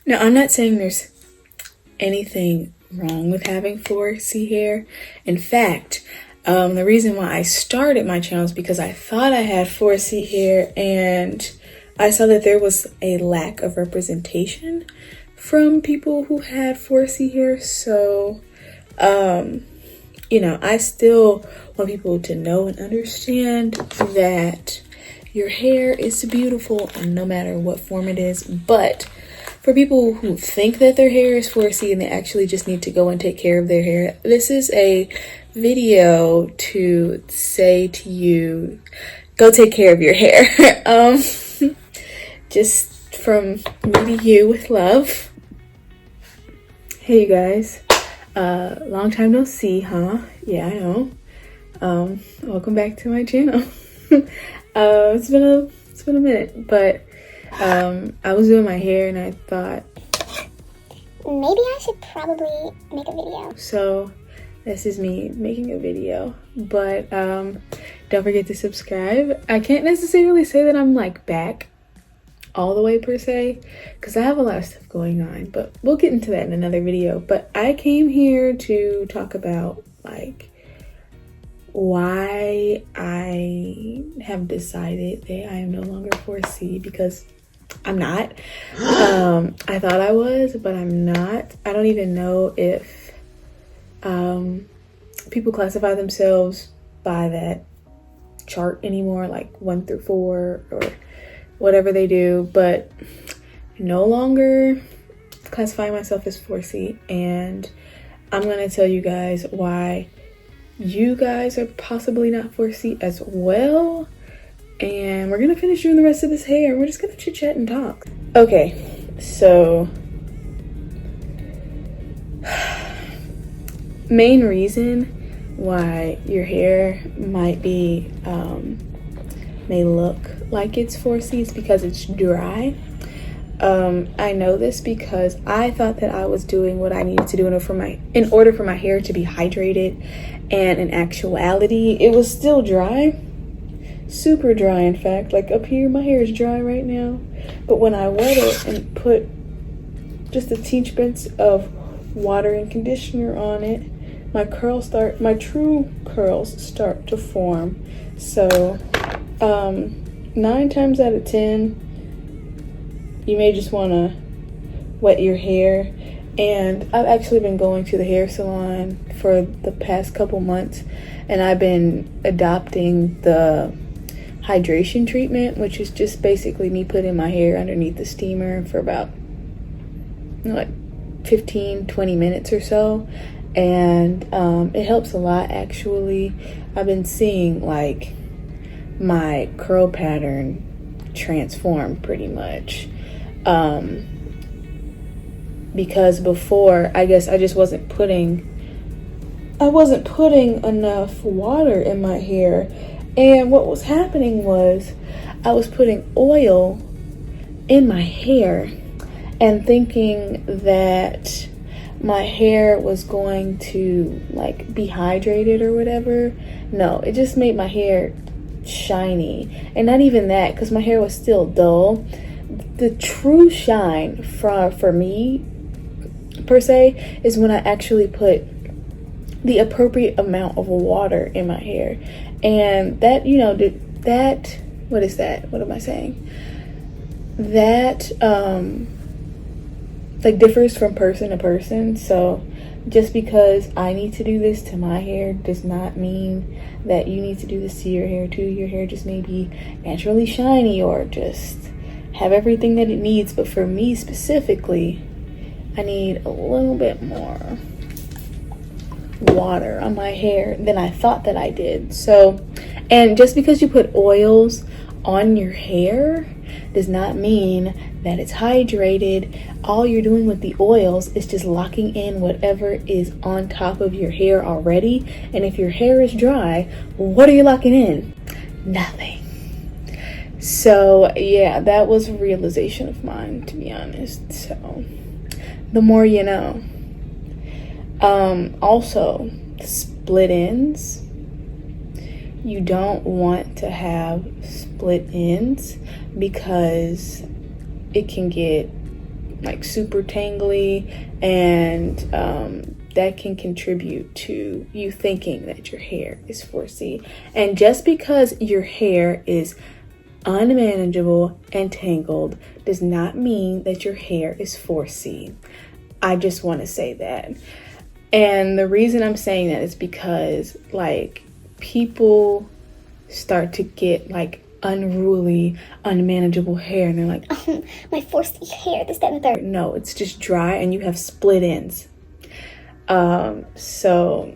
Now, I'm not saying there's anything wrong with having 4C hair. In fact, the reason why I started my channel is because I thought I had 4C hair and I saw that there was a lack of representation from people who had 4C hair. So, I still want people to know and understand that your hair is beautiful and no matter what form it is. But for people who think that their hair is 4C and they actually just need to go and take care of their hair, this is a video to say to you, go take care of your hair. Just from me to you with love. Hey you guys, long time no see, huh? Yeah, I know. Welcome back to my channel. It's been a minute, but I was doing my hair and I thought maybe I should probably make a video. So this is me making a video, but don't forget to subscribe. I can't necessarily say that I'm like back all the way per se, because I have a lot of stuff going on, but we'll get into that in another video. But I came here to talk about like why I have decided that I am no longer 4C, because I'm not. I thought I was, but I'm not. I don't even know if people classify themselves by that chart anymore, like 1 through 4 or whatever they do, but no longer classifying myself as 4C. And I'm gonna tell you guys why you guys are possibly not 4C as well. And we're gonna finish doing the rest of this hair and we're just gonna chit chat and talk. Okay, so main reason why your hair might be may look like it's 4C is because it's dry. I know this because I thought that I was doing what I needed to do in order for my hair to be hydrated, and in actuality it was still dry, super dry. In fact, like up here my hair is dry right now, but when I wet it and put just a teeny bit of water and conditioner on it, my true curls start to form. So 9 times out of 10 you may just want to wet your hair. And I've actually been going to the hair salon for the past couple months, and I've been adopting the hydration treatment, which is just basically me putting my hair underneath the steamer for about 15-20 minutes or so. And it helps a lot actually. I've been seeing like my curl pattern transform pretty much. Because before, I guess I just wasn't putting enough water in my hair. And what was happening was I was putting oil in my hair and thinking that my hair was going to like be hydrated or whatever. No, it just made my hair shiny. And not even that, because my hair was still dull. The true shine for me per se is when I actually put the appropriate amount of water in my hair. And that, what is that? What am I saying? That like differs from person to person. So just because I need to do this to my hair does not mean that you need to do this to your hair too. Your hair just may be naturally shiny or just have everything that it needs. But for me specifically, I need a little bit more water on my hair than I thought that I did. So, and just because you put oils on your hair does not mean that it's hydrated. All you're doing with the oils is just locking in whatever is on top of your hair already. And if your hair is dry, what are you locking in? Nothing. So yeah, that was a realization of mine, to be honest. So the more you know. Also, split ends. You don't want to have split ends because it can get like super tangly, and that can contribute to you thinking that your hair is 4C. And just because your hair is unmanageable and tangled does not mean that your hair is 4C. I just want to say that. And the reason I'm saying that is because like people start to get like unruly, unmanageable hair, and they're like, oh, my 4C hair, this, that, and the third. No, it's just dry and you have split ends. So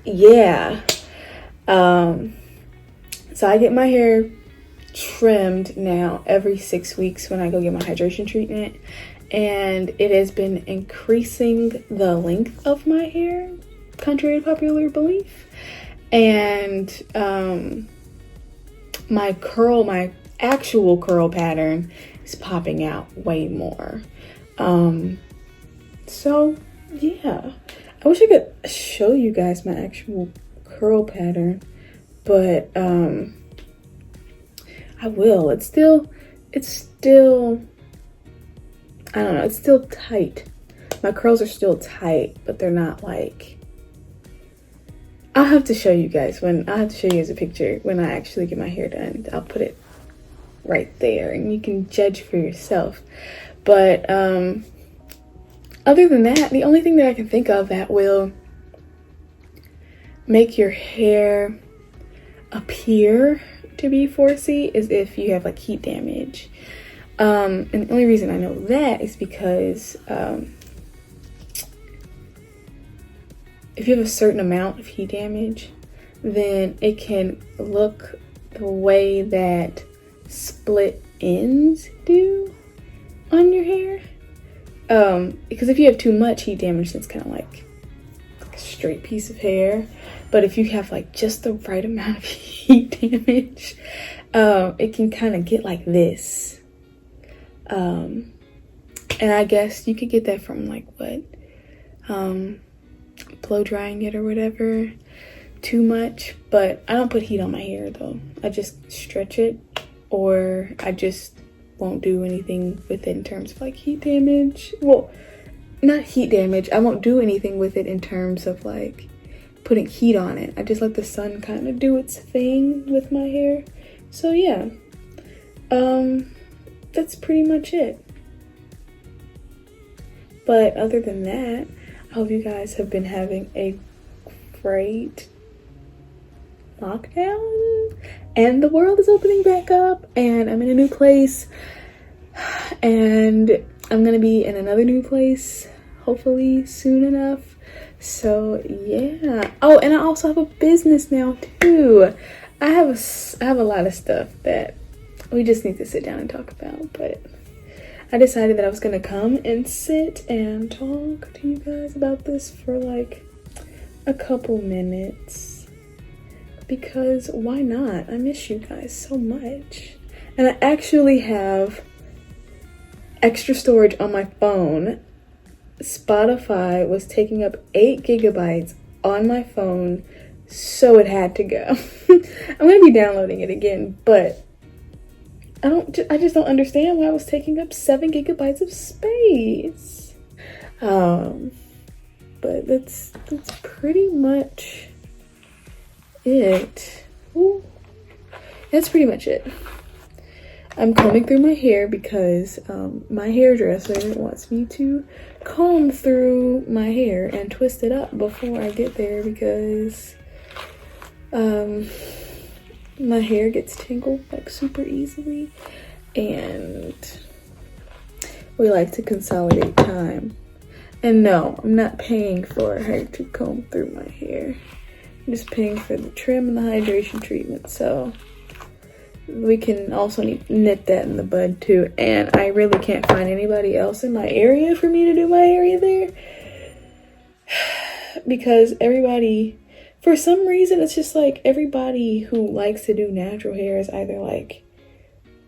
yeah. So I get my hair trimmed now every 6 weeks when I go get my hydration treatment, and it has been increasing the length of my hair, contrary to popular belief. And my actual curl pattern is popping out way more. So yeah, I wish I could show you guys my actual curl pattern, but I will. It's still, I don't know, it's still tight. My curls are still tight, but they're not like, I'll have to show you guys as a picture when I actually get my hair done. I'll put it right there and you can judge for yourself. But other than that, the only thing that I can think of that will make your hair appear to be 4C is if you have like heat damage. And the only reason I know that is because if you have a certain amount of heat damage, then it can look the way that split ends do on your hair. Because if you have too much heat damage, it's kind of like a straight piece of hair. But if you have like just the right amount of heat damage, it can kind of get like this. And I guess you could get that from like what? Blow drying it or whatever too much. But I don't put heat on my hair though. I just stretch it, or I just won't do anything with it in terms of like heat damage. Well, not heat damage. I won't do anything with it in terms of like putting heat on it. I just let the sun kind of do its thing with my hair. So yeah, that's pretty much it. But other than that, I hope you guys have been having a great lockdown, and the world is opening back up, and I'm in a new place, and I'm gonna be in another new place hopefully soon enough. So yeah. Oh, and I also have a business now too. I have a lot of stuff that we just need to sit down and talk about, but I decided that I was gonna come and sit and talk to you guys about this for like a couple minutes, because why not? I miss you guys so much. And I actually have extra storage on my phone. Spotify was taking up 8 gigabytes on my phone, so it had to go. I'm gonna be downloading it again, but I just don't understand why it was taking up 7 gigabytes of space. But that's pretty much it. Ooh. That's pretty much it. I'm combing through my hair because my hairdresser wants me to comb through my hair and twist it up before I get there, because my hair gets tangled like super easily, and we like to consolidate time. And no, I'm not paying for her to comb through my hair. I'm just paying for the trim and the hydration treatment, so we can also nip that in the bud too. And I really can't find anybody else in my area for me to do my area there, because everybody, for some reason, it's just like everybody who likes to do natural hair is either like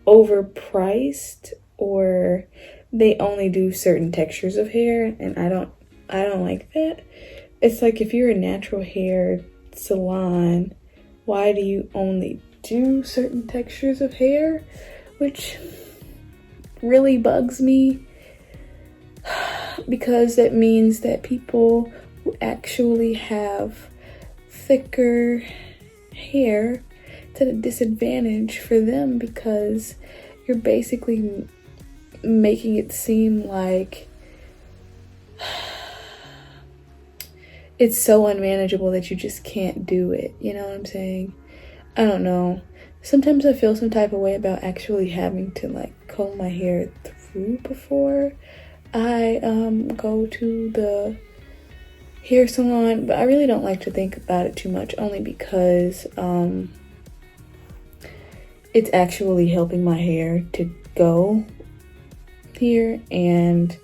overpriced or they only do certain textures of hair, and I don't like that. It's like, if you're a natural hair salon, why do you only do certain textures of hair? Which really bugs me. because that means that people who actually have thicker hair, it's at a disadvantage for them because you're basically making it seem like it's so unmanageable that you just can't do it. You know what I'm saying? I don't know. Sometimes I feel some type of way about actually having to like comb my hair through before I go to the hair salon, but I really don't like to think about it too much, only because it's actually helping my hair to go here, and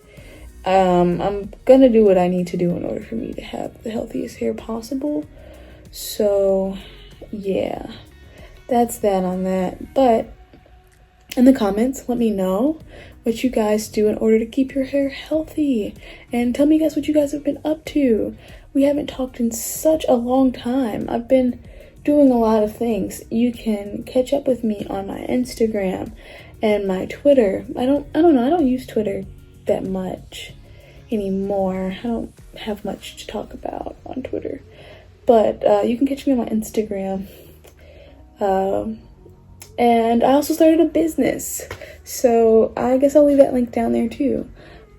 I'm gonna do what I need to do in order for me to have the healthiest hair possible. So yeah, that's that on that. But in the comments, let me know what you guys do in order to keep your hair healthy, and tell me guys what you guys have been up to. We haven't talked in such a long time. I've been doing a lot of things. You can catch up with me on my Instagram and my Twitter. I don't know, I don't use Twitter that much anymore. I don't have much to talk about on Twitter, but you can catch me on my Instagram. And I also started a business, so I guess I'll leave that link down there too.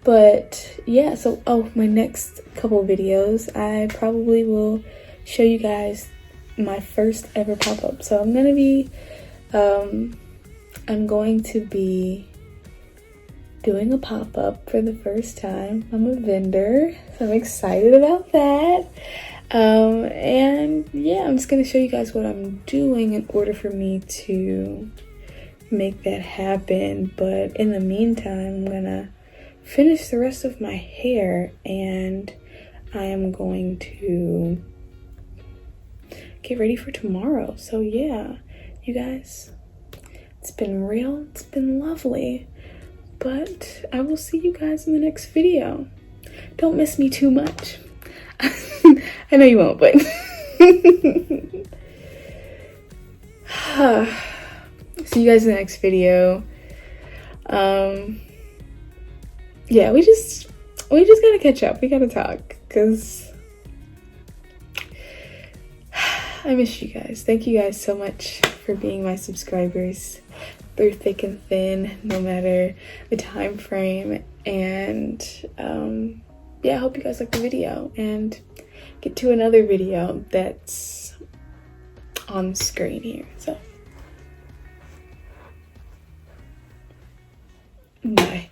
But yeah, so my next couple videos, I probably will show you guys my first ever pop-up. So I'm going to be doing a pop-up for the first time. I'm a vendor, so I'm excited about that. And yeah, I'm just gonna show you guys what I'm doing in order for me to make that happen. But in the meantime, I'm gonna finish the rest of my hair, and I am going to get ready for tomorrow. So yeah, you guys, it's been real, it's been lovely, but I will see you guys in the next video. Don't miss me too much. I know you won't, but see you guys in the next video. Yeah, we just gotta catch up. We gotta talk, because I miss you guys. Thank you guys so much for being my subscribers through thick and thin, no matter the time frame. And yeah, I hope you guys like the video, and get to another video that's on the screen here. So bye.